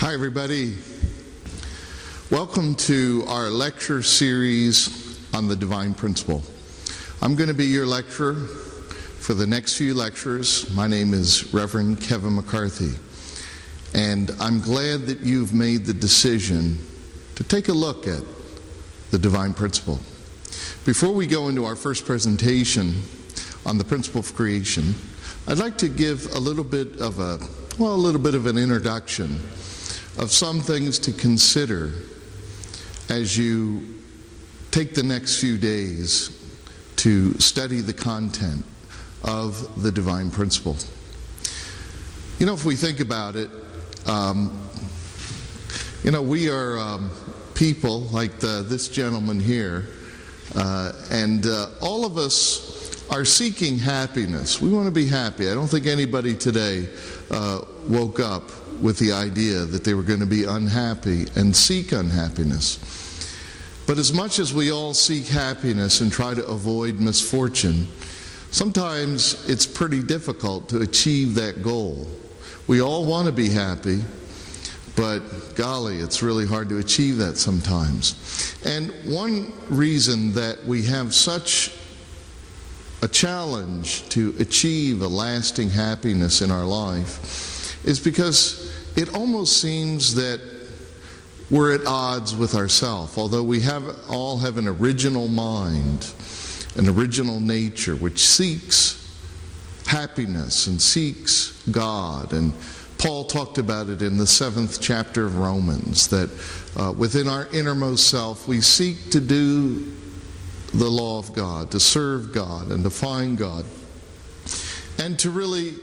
Hi, everybody. Welcome to our lecture series on the Divine Principle. I'm going to be your lecturer for the next few lectures. My name is Reverend Kevin McCarthy, and I'm glad that you've made the decision to take a look at the Divine Principle. Before we go into our first presentation on the principle of creation, I'd like to give a little bit of an introduction of some things to consider as you take the next few days to study the content of the Divine Principle. You know, if we think about it, we are people like this gentleman here, and all of us are seeking happiness. We want to be happy. I don't think anybody today woke up with the idea that they were going to be unhappy and seek unhappiness. But as much as we all seek happiness and try to avoid misfortune, sometimes it's pretty difficult to achieve that goal. We all want to be happy, but golly, it's really hard to achieve that sometimes. And one reason that we have such a challenge to achieve a lasting happiness in our life is because it almost seems that we're at odds with ourselves. Although we all have an original mind, an original nature which seeks happiness and seeks God. And Paul talked about it in the 7th chapter of Romans, that within our innermost self we seek to do the law of God, to serve God and to find God, and to really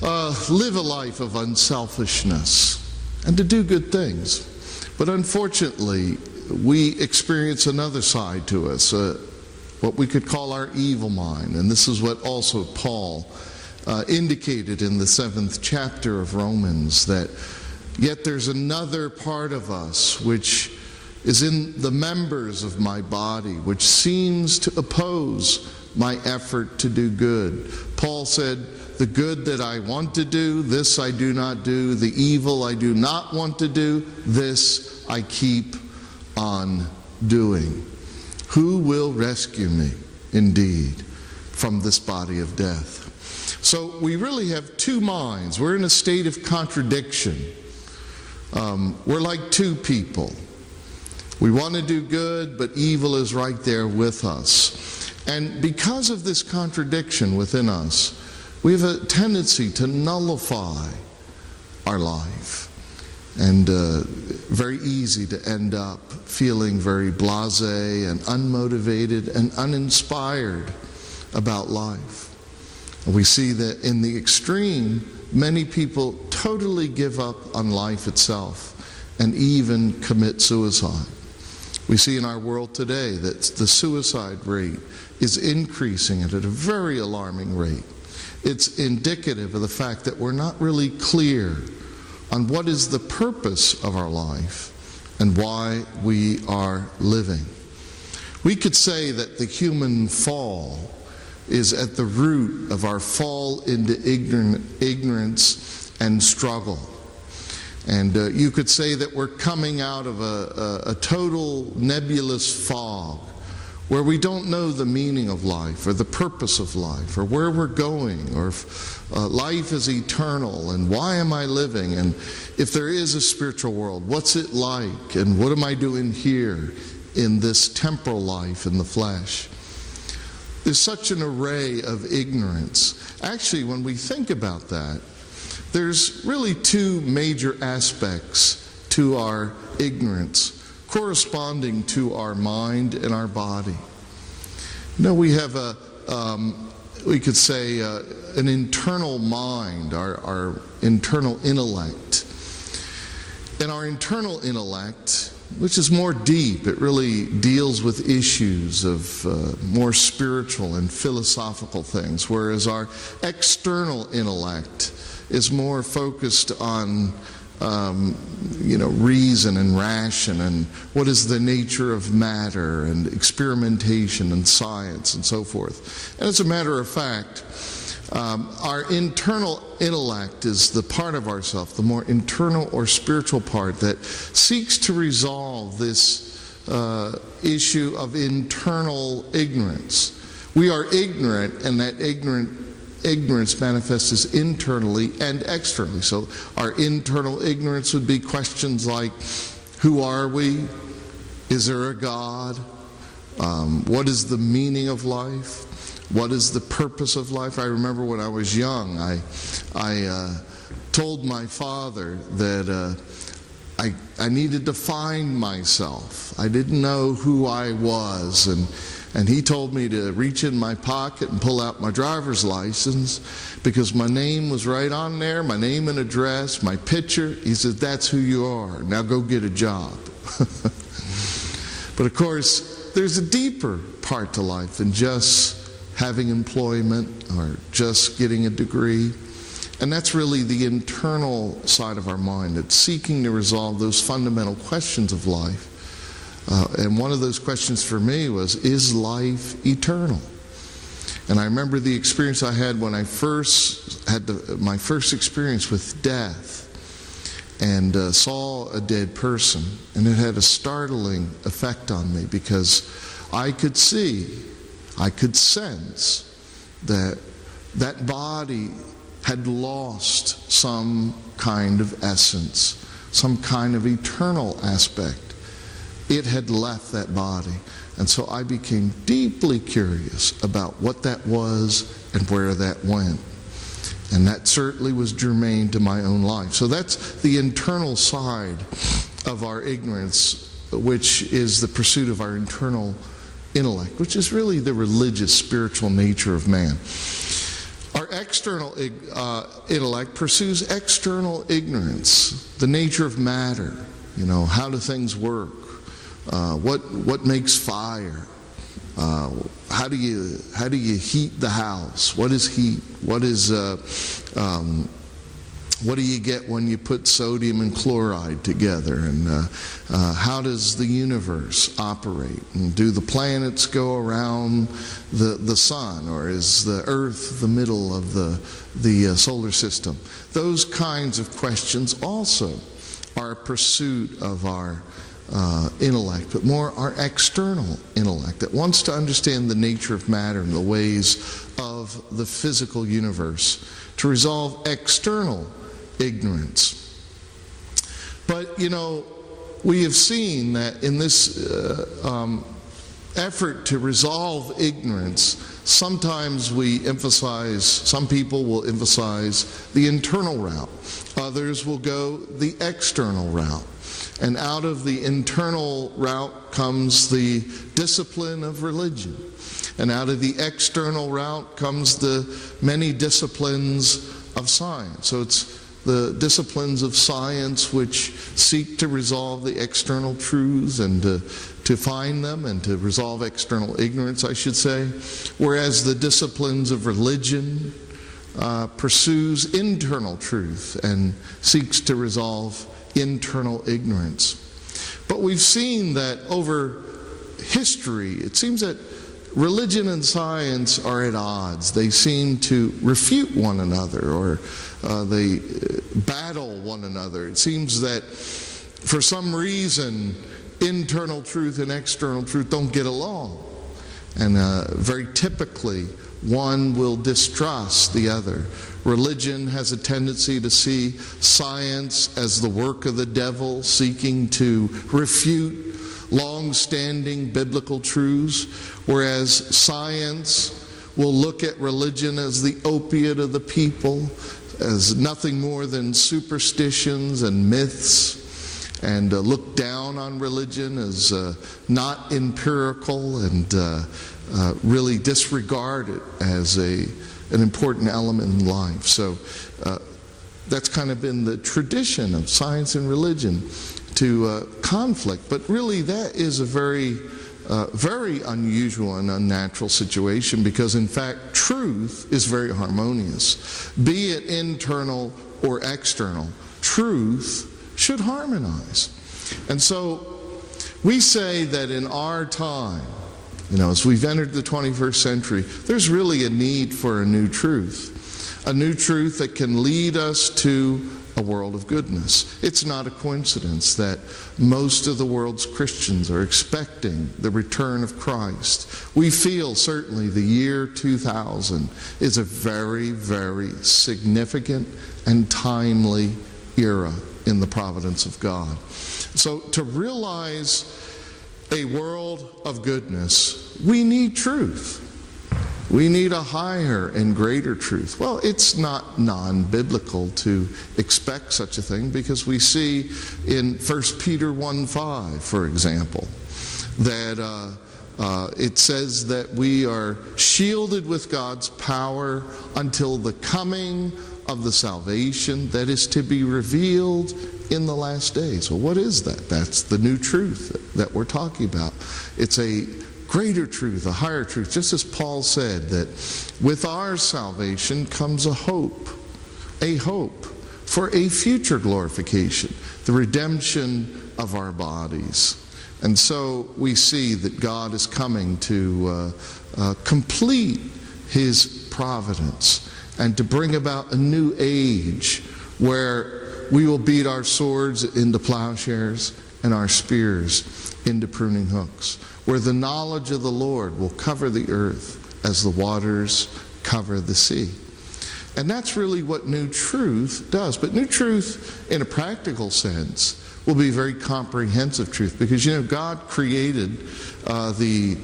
live a life of unselfishness and to do good things. But unfortunately, we experience another side to us, what we could call our evil mind. And this is what also Paul indicated in the 7th chapter of Romans, that yet there's another part of us which is in the members of my body, which seems to oppose my effort to do good. Paul said, the good that I want to do, this I do not do. The evil I do not want to do, this I keep on doing. Who will rescue me, indeed, from this body of death? So we really have two minds. We're in a state of contradiction. We're like two people. We want to do good, but evil is right there with us. And because of this contradiction within us, we have a tendency to nullify our life, and very easy to end up feeling very blasé and unmotivated and uninspired about life. And we see that in the extreme, many people totally give up on life itself and even commit suicide. We see in our world today that the suicide rate is increasing at a very alarming rate. It's indicative of the fact that we're not really clear on what is the purpose of our life and why we are living. We could say that the human fall is at the root of our fall into ignorance and struggle. And you could say that we're coming out of a total nebulous fog where we don't know the meaning of life or the purpose of life or where we're going, or if life is eternal and why am I living, and if there is a spiritual world, what's it like, and what am I doing here in this temporal life in the flesh. There's such an array of ignorance. Actually, when we think about that, there's really two major aspects to our ignorance corresponding to our mind and our body. You know, we have we could say an internal mind, our internal intellect. And our internal intellect, which is more deep, it really deals with issues of more spiritual and philosophical things, whereas our external intellect is more focused on reason and ration, and what is the nature of matter, and experimentation and science and so forth. And as a matter of fact, our internal intellect is the part of ourself, the more internal or spiritual part, that seeks to resolve this issue of internal ignorance. We are ignorant, and that ignorance manifests internally and externally. So our internal ignorance would be questions like, who are we? Is there a God? What is the meaning of life? What is the purpose of life? I remember when I was young, I told my father that I needed to find myself. I didn't know who I was, and he told me to reach in my pocket and pull out my driver's license, because my name was right on there, my name and address, my picture. He said, that's who you are. Now go get a job. But of course, there's a deeper part to life than just having employment or just getting a degree. And that's really the internal side of our mind. It's seeking to resolve those fundamental questions of life. And one of those questions for me was, is life eternal? And I remember the experience I had when I first had my first experience with death, and saw a dead person. And it had a startling effect on me, because I could see, I could sense that that body had lost some kind of essence, some kind of eternal aspect. It had left that body. And so I became deeply curious about what that was and where that went. And that certainly was germane to my own life. So that's the internal side of our ignorance, which is the pursuit of our internal intellect, which is really the religious, spiritual nature of man. Our external intellect pursues external ignorance, the nature of matter. How do things work? What makes fire? How do you heat the house? What is heat? What do you get when you put sodium and chloride together? And how does the universe operate? And do the planets go around the sun, or is the Earth the middle of the solar system? Those kinds of questions also are a pursuit of our intellect, but more our external intellect that wants to understand the nature of matter and the ways of the physical universe to resolve external ignorance. But we have seen that in this effort to resolve ignorance, sometimes some people will emphasize the internal route. Others will go the external route. And out of the internal route comes the discipline of religion. And out of the external route comes the many disciplines of science. So it's the disciplines of science which seek to resolve the external truths and to find them and to resolve external ignorance, I should say. Whereas the disciplines of religion pursues internal truth and seeks to resolve internal ignorance. But we've seen that over history, it seems that religion and science are at odds. They seem to refute one another, or they battle one another. It seems that for some reason, internal truth and external truth don't get along. And very typically, one will distrust the other. Religion has a tendency to see science as the work of the devil, seeking to refute long-standing biblical truths, whereas science will look at religion as the opiate of the people, as nothing more than superstitions and myths, and look down on religion as not empirical, and really disregard it as an important element in life. So that's kind of been the tradition of science and religion, to conflict. But really that is a very unusual and unnatural situation, because in fact truth is very harmonious. Be it internal or external, truth should harmonize. And so we say that in our time, as we've entered the 21st century, there's really a need for a new truth that can lead us to a world of goodness. It's not a coincidence that most of the world's Christians are expecting the return of Christ. We feel certainly the year 2000 is a very, very significant and timely era in the providence of God. So to realize a world of goodness, we need truth. We need a higher and greater truth. Well, it's not non-biblical to expect such a thing, because we see in 1 Peter 1:5, for example, that it says that we are shielded with God's power until the coming of the salvation that is to be revealed in the last days. Well, what is that? That's the new truth that we're talking about. It's a greater truth, a higher truth. Just as Paul said that with our salvation comes a hope for a future glorification, the redemption of our bodies. And so we see that God is coming to complete His providence and to bring about a new age where we will beat our swords into plowshares and our spears into pruning hooks, where the knowledge of the Lord will cover the earth as the waters cover the sea. And that's really what new truth does. But new truth, in a practical sense, will be very comprehensive truth, because God created the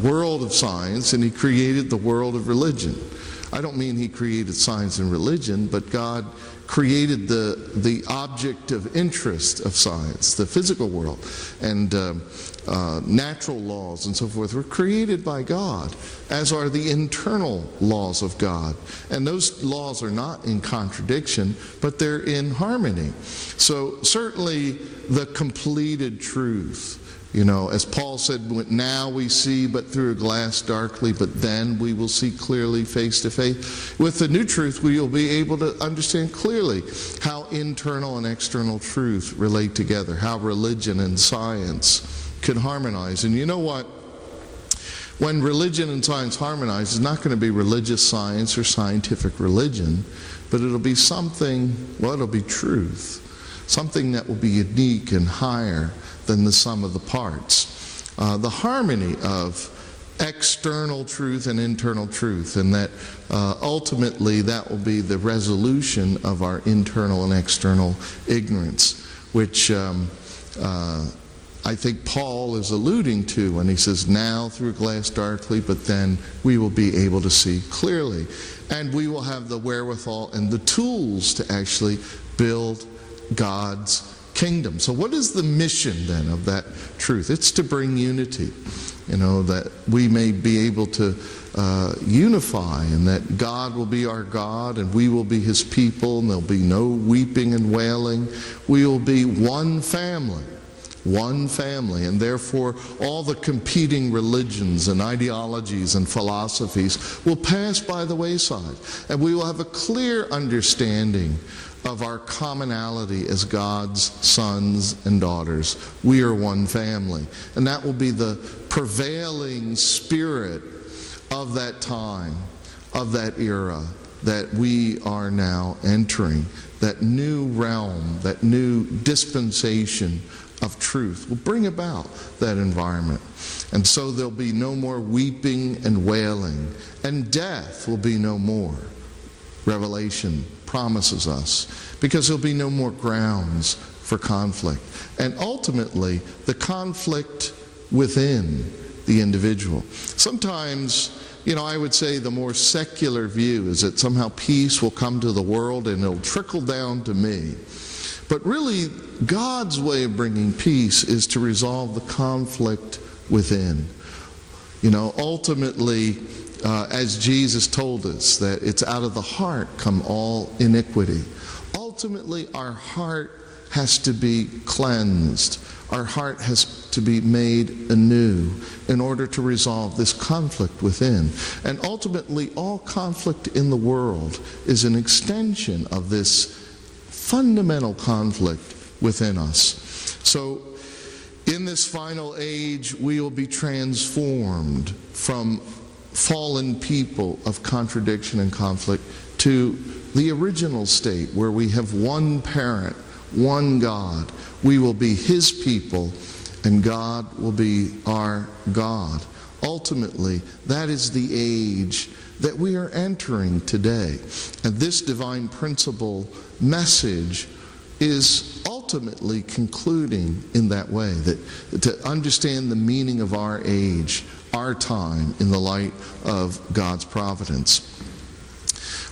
world of science, and He created the world of religion. I don't mean He created science and religion, but God created the object of interest of science, the physical world, and natural laws and so forth were created by God, as are the internal laws of God. And those laws are not in contradiction, but they're in harmony. So certainly the completed truth, as Paul said, now we see but through a glass darkly, but then we will see clearly face to face. With the new truth, we will be able to understand clearly how internal and external truth relate together, how religion and science can harmonize. And you know what? When religion and science harmonize, it's not going to be religious science or scientific religion, but it'll be it'll be truth. Something that will be unique and higher than the sum of the parts. The harmony of external truth and internal truth, and that ultimately that will be the resolution of our internal and external ignorance, which I think Paul is alluding to when he says, now through a glass darkly, but then we will be able to see clearly. And we will have the wherewithal and the tools to actually build God's kingdom. So what is the mission then of that truth? It's to bring unity, that we may be able to unify, and that God will be our God and we will be His people, and there'll be no weeping and wailing. We will be one family, and therefore all the competing religions and ideologies and philosophies will pass by the wayside, and we will have a clear understanding of our commonality as God's sons and daughters. We are one family, and that will be the prevailing spirit of that time, of that era that we are now entering, that new realm, that new dispensation of truth will bring about that environment. And so there'll be no more weeping and wailing, and death will be no more. Revelation promises us, because there'll be no more grounds for conflict. And ultimately, the conflict within the individual. Sometimes, I would say the more secular view is that somehow peace will come to the world and it'll trickle down to me. But really, God's way of bringing peace is to resolve the conflict within. Ultimately, as Jesus told us, that it's out of the heart come all iniquity. Ultimately, our heart has to be cleansed. Our heart has to be made anew in order to resolve this conflict within. And ultimately, all conflict in the world is an extension of this fundamental conflict within us. So in this final age, we will be transformed from fallen people of contradiction and conflict to the original state where we have one parent, one God. We will be His people, and God will be our God. Ultimately, that is the age that we are entering today. And this divine principle message is ultimately concluding in that way, that to understand the meaning of our age, our time, in the light of God's providence.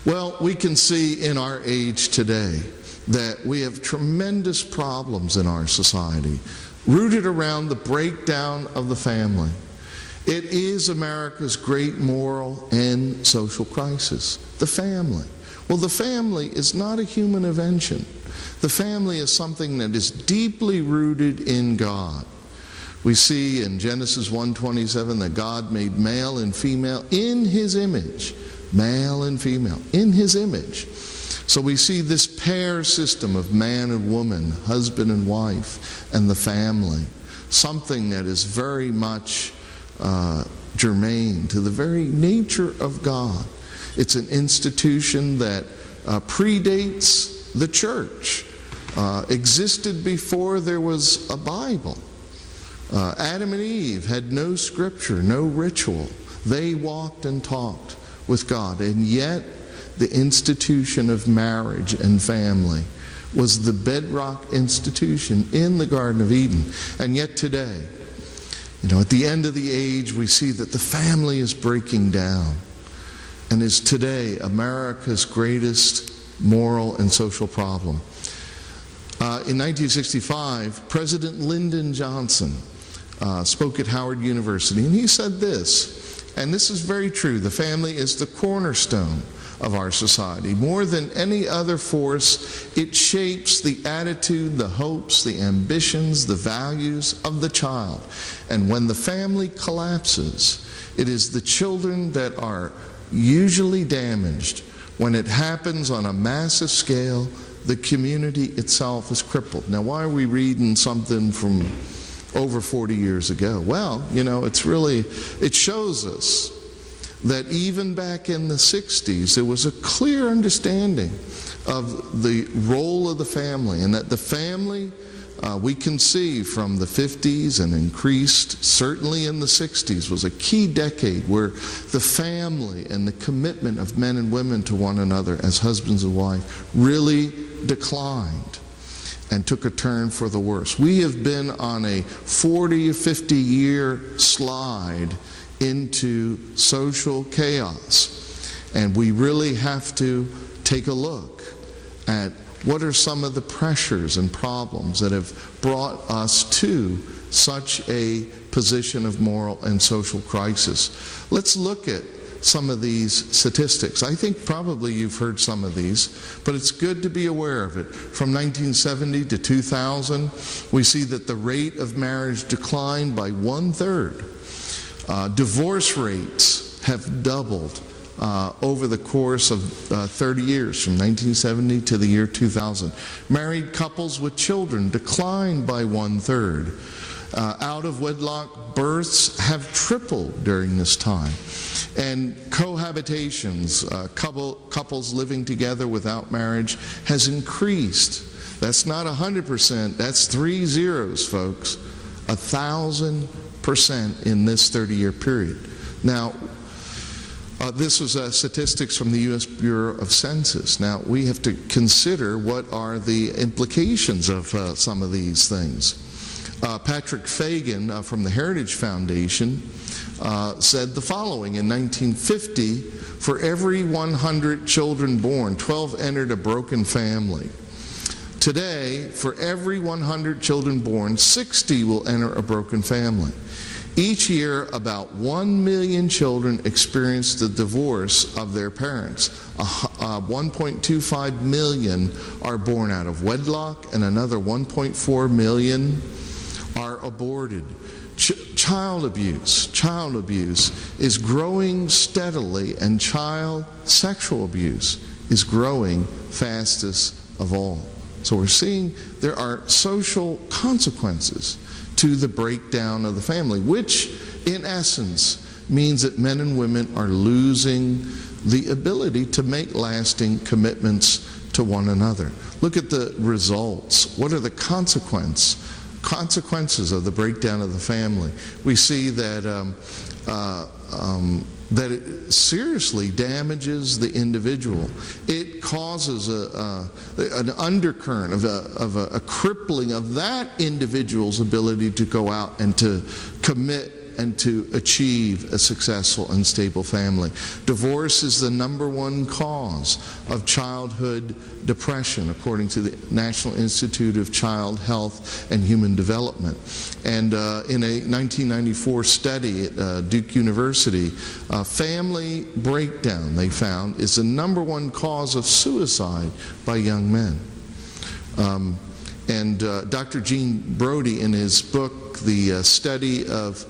Well, we can see in our age today that we have tremendous problems in our society, rooted around the breakdown of the family. It is America's great moral and social crisis, the family. Well, the family is not a human invention. The family is something that is deeply rooted in God. We see in Genesis 1:27 that God made male and female in His image. Male and female, in His image. So we see this pair system of man and woman, husband and wife, and the family. Something that is very much germane to the very nature of God. It's an institution that predates the church, existed before there was a Bible. Adam and Eve had no scripture, no ritual. They walked and talked with God, and yet the institution of marriage and family was the bedrock institution in the Garden of Eden. And yet today, at the end of the age, we see that the family is breaking down and is today America's greatest moral and social problem. In 1965, President Lyndon Johnson spoke at Howard University, and he said this, and this is very true: the family is the cornerstone of our society. More than any other force, it shapes the attitude, the hopes, the ambitions, the values of the child. And when the family collapses, it is the children that are usually damaged. When it happens on a massive scale, the community itself is crippled. Now, why are we reading something from over 40 years ago? Well, it shows us that even back in the 60s, there was a clear understanding of the role of the family, and that the family, we can see from the 50s and increased, certainly in the 60s, was a key decade where the family and the commitment of men and women to one another as husbands and wives really declined and took a turn for the worse. We have been on a 40 or 50 year slide into social chaos, and we really have to take a look at what are some of the pressures and problems that have brought us to such a position of moral and social crisis. Let's look at some of these statistics. I think probably you've heard some of these, but it's good to be aware of it. From 1970 to 2000, we see that the rate of marriage declined by 1/3. Divorce rates have doubled over the course of 30 years, from 1970 to the year 2000. Married couples with children declined by 1/3. Out-of-wedlock births have tripled during this time. And cohabitations, couples living together without marriage, has increased. That's not 100%, that's 3 zeros, folks. 1,000% in this 30-year period. Now, this was statistics from the U.S. Bureau of Census. Now, we have to consider what are the implications of some of these things. Patrick Fagan from the Heritage Foundation said the following: in 1950, for every 100 children born, 12 entered a broken family. Today, for every 100 children born, 60 will enter a broken family. Each year, about 1 million children experience the divorce of their parents. 1.25 million are born out of wedlock, and another 1.4 million are aborted. Child abuse is growing steadily, and child sexual abuse is growing fastest of all. So we're seeing there are social consequences to the breakdown of the family, which in essence means that men and women are losing the ability to make lasting commitments to one another. Look at the results. What are the consequences of the breakdown of the family? We see that that it seriously damages the individual. It causes an undercurrent of a crippling of that individual's ability to go out and to commit and to achieve a successful and stable family. Divorce is the number one cause of childhood depression, according to the National Institute of Child Health and Human Development. And in a 1994 study at Duke University, family breakdown, they found, is the number one cause of suicide by young men. Dr. Gene Brody, in his book, The Study of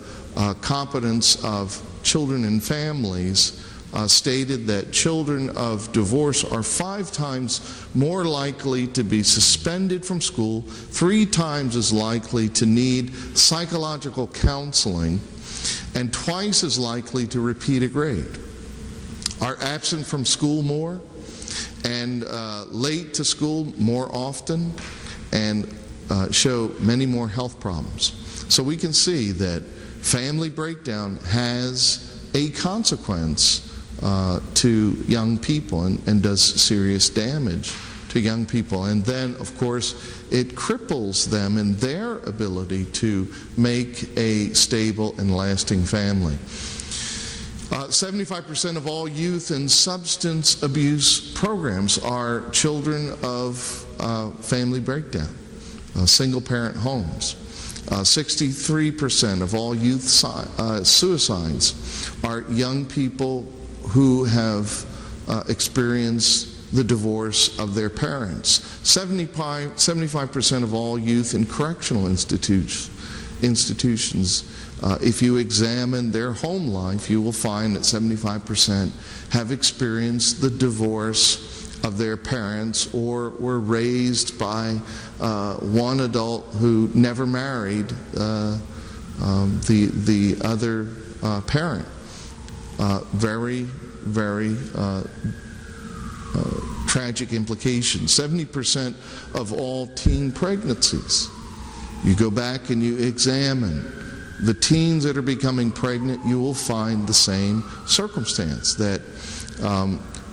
Competence of Children and Families, stated that children of divorce are 5 times more likely to be suspended from school, 3 times as likely to need psychological counseling, and twice as likely to repeat a grade, are absent from school more, and late to school more often, and show many more health problems. So we can see that family breakdown has a consequence to young people and does serious damage to young people. And then, of course, it cripples them in their ability to make a stable and lasting family. 75% of all youth in substance abuse programs are children of family breakdown, single-parent homes. 63% of all youth suicides are young people who have experienced the divorce of their parents. 75% of all youth in correctional institutions, if you examine their home life, you will find that 75% have experienced the divorce of their parents or were raised by one adult who never married the other parent. Very, very tragic implications. 70% of all teen pregnancies. You go back and you examine the teens that are becoming pregnant, you will find the same circumstance, that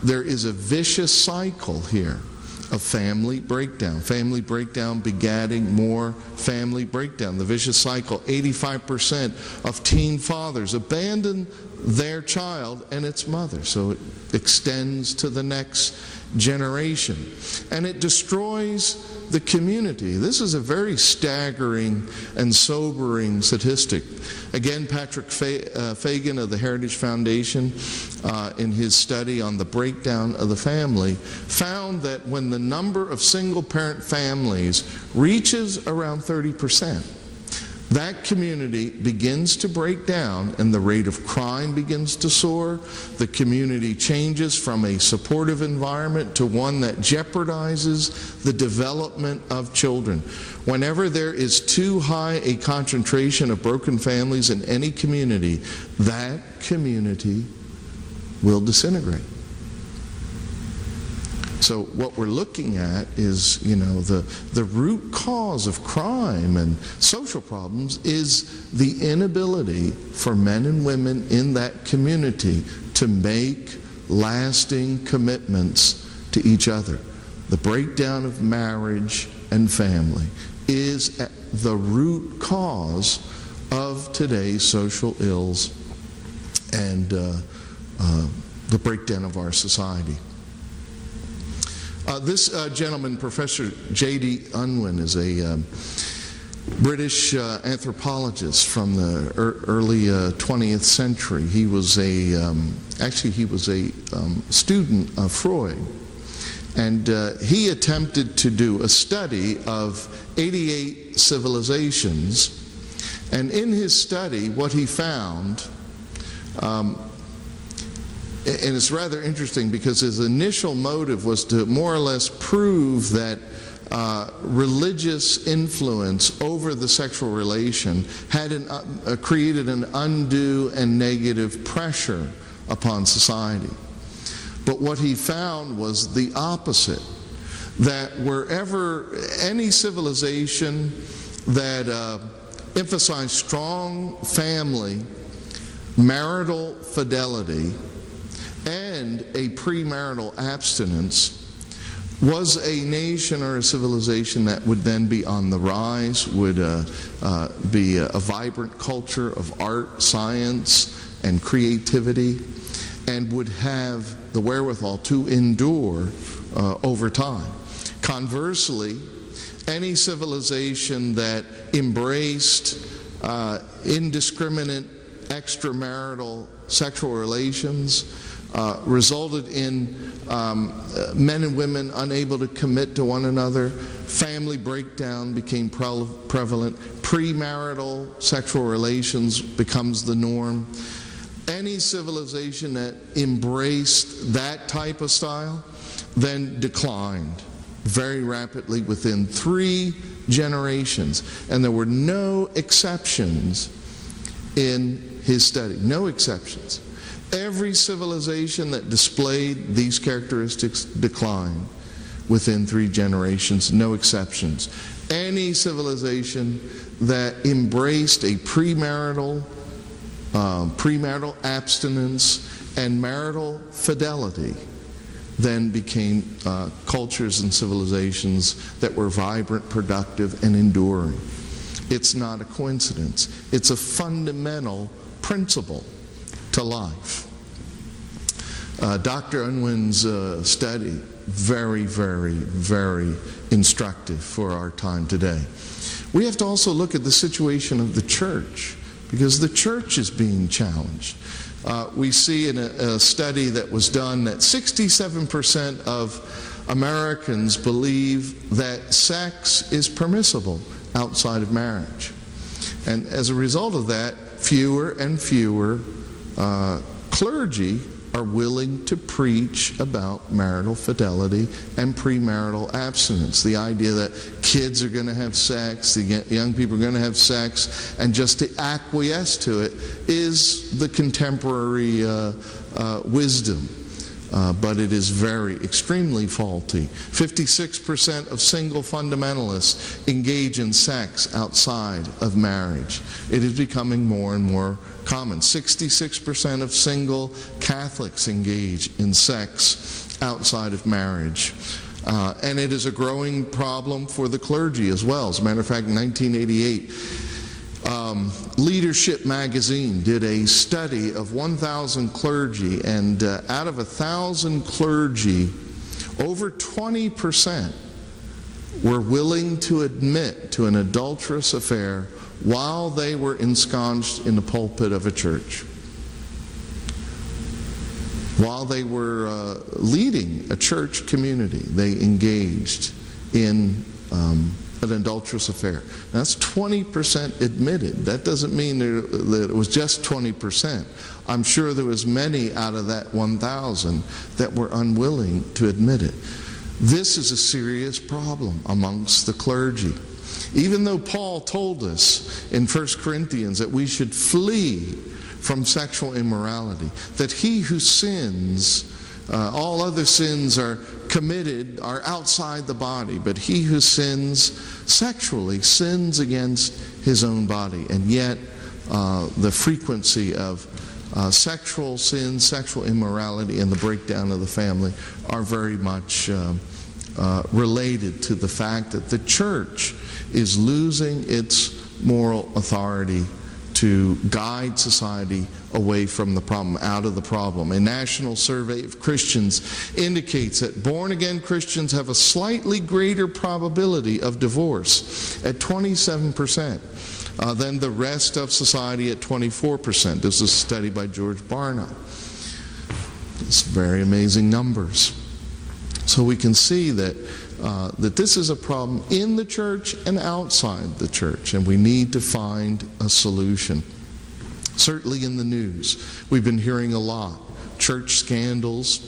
there is a vicious cycle here of family breakdown begatting more family breakdown. The vicious cycle: 85% of teen fathers abandon their child and its mother, so it extends to the next generation, and it destroys the community. This is a very staggering and sobering statistic. Again, Patrick Fagan of the Heritage Foundation, in his study on the breakdown of the family, found that when the number of single-parent families reaches around 30%, that community begins to break down and the rate of crime begins to soar. The community changes from a supportive environment to one that jeopardizes the development of children. Whenever there is too high a concentration of broken families in any community, that community will disintegrate. So what we're looking at is, the root cause of crime and social problems is the inability for men and women in that community to make lasting commitments to each other. The breakdown of marriage and family is the root cause of today's social ills and the breakdown of our society. This gentleman, Professor J.D. Unwin, is a British anthropologist from the early 20th century. He was a student of Freud, and he attempted to do a study of 88 civilizations. And in his study, what he found, and it's rather interesting because his initial motive was to more or less prove that religious influence over the sexual relation had created an undue and negative pressure upon society. But what he found was the opposite, that wherever any civilization that emphasized strong family, marital fidelity, and a premarital abstinence was a nation or a civilization that would then be on the rise, would be a vibrant culture of art, science, and creativity, and would have the wherewithal to endure over time. Conversely, any civilization that embraced indiscriminate extramarital sexual relations resulted in men and women unable to commit to one another. Family breakdown became prevalent. Premarital sexual relations becomes the norm. Any civilization that embraced that type of style then declined very rapidly within 3 generations. And there were no exceptions in his study. No exceptions. Every civilization that displayed these characteristics declined within 3 generations, no exceptions. Any civilization that embraced a premarital abstinence and marital fidelity then became cultures and civilizations that were vibrant, productive, and enduring. It's not a coincidence. It's a fundamental principle to life. Dr. Unwin's study, very, very, very instructive for our time today. We have to also look at the situation of the church, because the church is being challenged. We see in a study that was done that 67% of Americans believe that sex is permissible outside of marriage. And as a result of that, fewer and fewer clergy are willing to preach about marital fidelity and premarital abstinence. The idea that kids are going to have sex, the young people are going to have sex, and just to acquiesce to it is the contemporary wisdom. But it is extremely faulty. 56% of single fundamentalists engage in sex outside of marriage. It is becoming more and more common. 66% of single Catholics engage in sex outside of marriage. And it is a growing problem for the clergy as well. As a matter of fact, in 1988, Leadership Magazine did a study of 1,000 clergy, and out of 1,000 clergy, over 20% were willing to admit to an adulterous affair while they were ensconced in the pulpit of a church. While they were leading a church community, they engaged in an adulterous affair. That's 20% admitted. That doesn't mean that it was just 20%. I'm sure there was many out of that 1,000 that were unwilling to admit it. This is a serious problem amongst the clergy. Even though Paul told us in 1 Corinthians that we should flee from sexual immorality, that he who sins, all other sins are outside the body, but he who sins sexually sins against his own body. And yet the frequency of sexual sin, sexual immorality, and the breakdown of the family are very much related to the fact that the church is losing its moral authority to guide society away from the problem, out of the problem. A national survey of Christians indicates that born-again Christians have a slightly greater probability of divorce at 27% than the rest of society at 24%. This is a study by George Barna. It's very amazing numbers. So we can see that this is a problem in the church and outside the church, and we need to find a solution. Certainly in the news, we've been hearing a lot. Church scandals,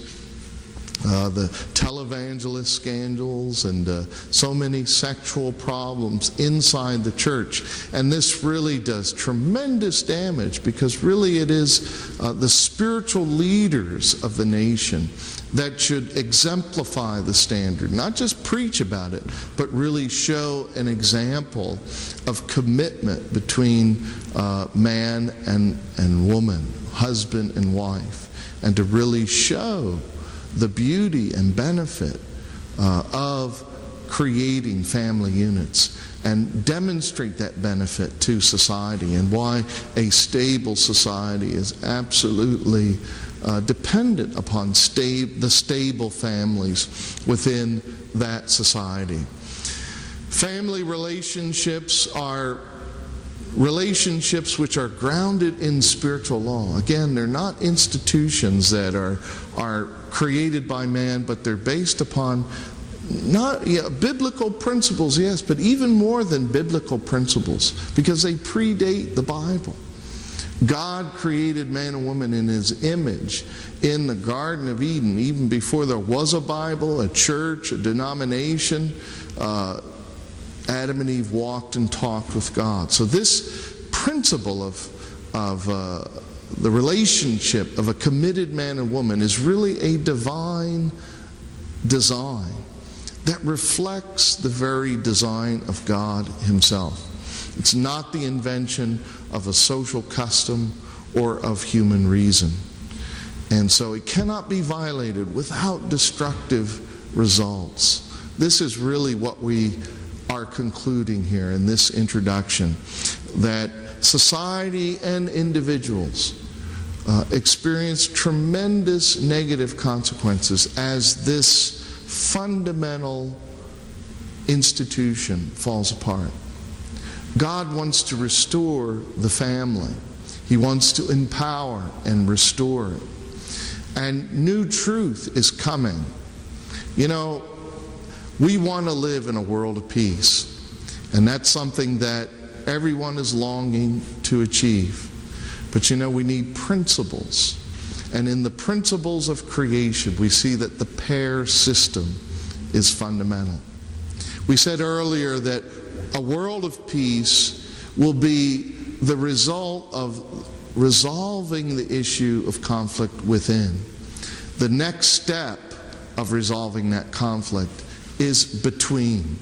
the televangelist scandals and so many sexual problems inside the church. And this really does tremendous damage, because really it is the spiritual leaders of the nation that should exemplify the standard, not just preach about it, but really show an example of commitment between man and woman, husband and wife, and to really show the beauty and benefit of creating family units and demonstrate that benefit to society, and why a stable society is absolutely dependent upon the stable families within that society. Family relationships are relationships which are grounded in spiritual law. Again, they're not institutions that are created by man, but they're based upon biblical principles, yes, but even more than biblical principles, because they predate the Bible. God created man and woman in His image in the Garden of Eden, even before there was a Bible, a church, a denomination. Adam and Eve walked and talked with God. So this principle of the relationship of a committed man and woman is really a divine design that reflects the very design of God Himself. It's not the invention of a social custom or of human reason. And so it cannot be violated without destructive results. This is really what we are concluding here in this introduction, that society and individuals experience tremendous negative consequences as this fundamental institution falls apart. God wants to restore the family. He wants to empower and restore it. And new truth is coming. You know, we want to live in a world of peace. And that's something that everyone is longing to achieve. But you know, we need principles. And in the principles of creation, we see that the pair system is fundamental. We said earlier that a world of peace will be the result of resolving the issue of conflict within. The next step of resolving that conflict is between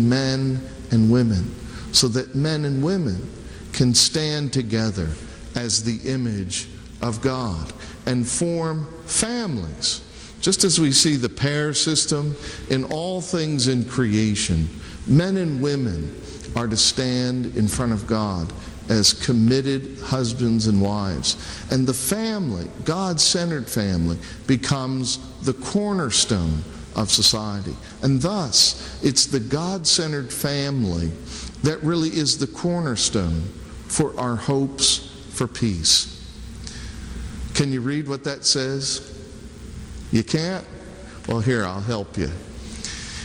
men and women, so that men and women can stand together as the image of God and form families. Just as we see the pair system in all things in creation, men and women are to stand in front of God as committed husbands and wives. And the family, God-centered family, becomes the cornerstone of society. And thus, it's the God-centered family that really is the cornerstone for our hopes for peace. Can you read what that says? You can't? Well, here, I'll help you.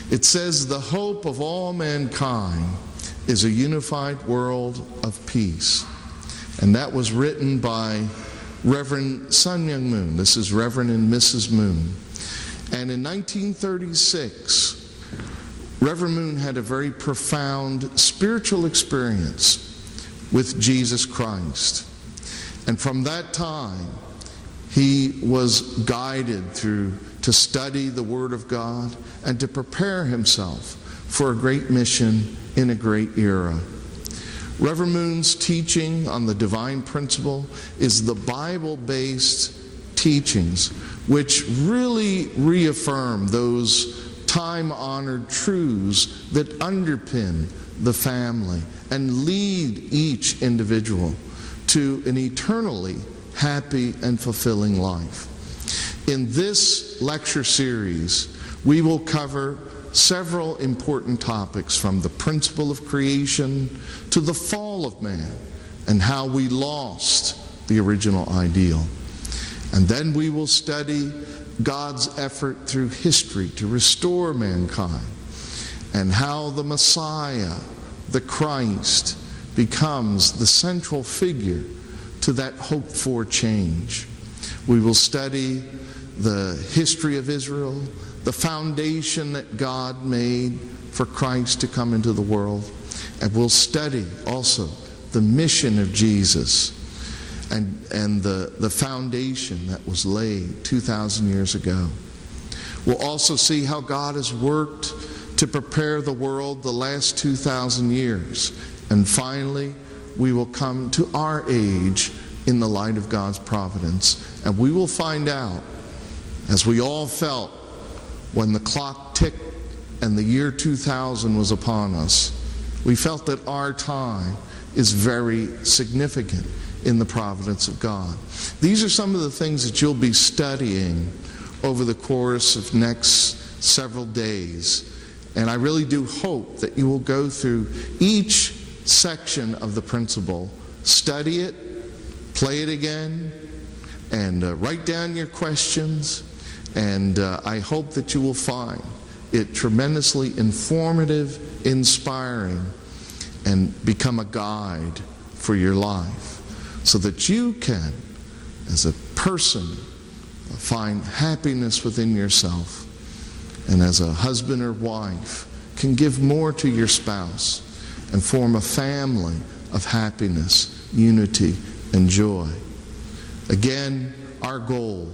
It says, the hope of all mankind is a unified world of peace. And that was written by Reverend Sun Myung Moon. This is Reverend and Mrs. Moon. And in 1936, Reverend Moon had a very profound spiritual experience with Jesus Christ. And from that time, he was guided to study the Word of God and to prepare himself for a great mission in a great era. Reverend Moon's teaching on the divine principle is the Bible-based teachings which really reaffirm those time-honored truths that underpin the family and lead each individual to an eternally happy and fulfilling life. In this lecture series, we will cover several important topics, from the principle of creation to the fall of man and how we lost the original ideal. And then we will study God's effort through history to restore mankind, and how the Messiah, the Christ, becomes the central figure to that hoped-for change. We will study the history of Israel, the foundation that God made for Christ to come into the world. And we'll study also the mission of Jesus and the foundation that was laid 2,000 years ago. We'll also see how God has worked to prepare the world the last 2,000 years. And finally, we will come to our age in the light of God's providence. And we will find out, as we all felt when the clock ticked and the year 2000 was upon us, we felt that our time is very significant in the providence of God. These are some of the things that you'll be studying over the course of next several days. And I really do hope that you will go through each section of the principle, study it, play it again, and write down your questions. And I hope that you will find it tremendously informative, inspiring, and become a guide for your life, so that you can, as a person, find happiness within yourself, and as a husband or wife, can give more to your spouse and form a family of happiness, unity, and joy. Again, our goal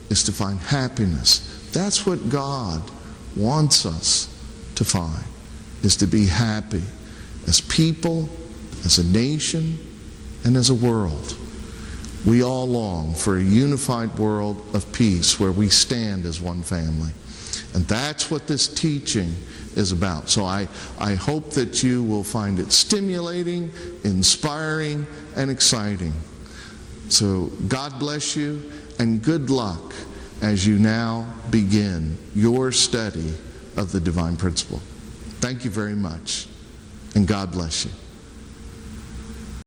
is to find happiness. That's what God wants us to find, is to be happy as people, as a nation, and as a world. We all long for a unified world of peace where we stand as one family. And that's what this teaching is about. So I hope that you will find it stimulating, inspiring, and exciting. So God bless you, and good luck as you now begin your study of the divine principle. Thank you very much, and God bless you.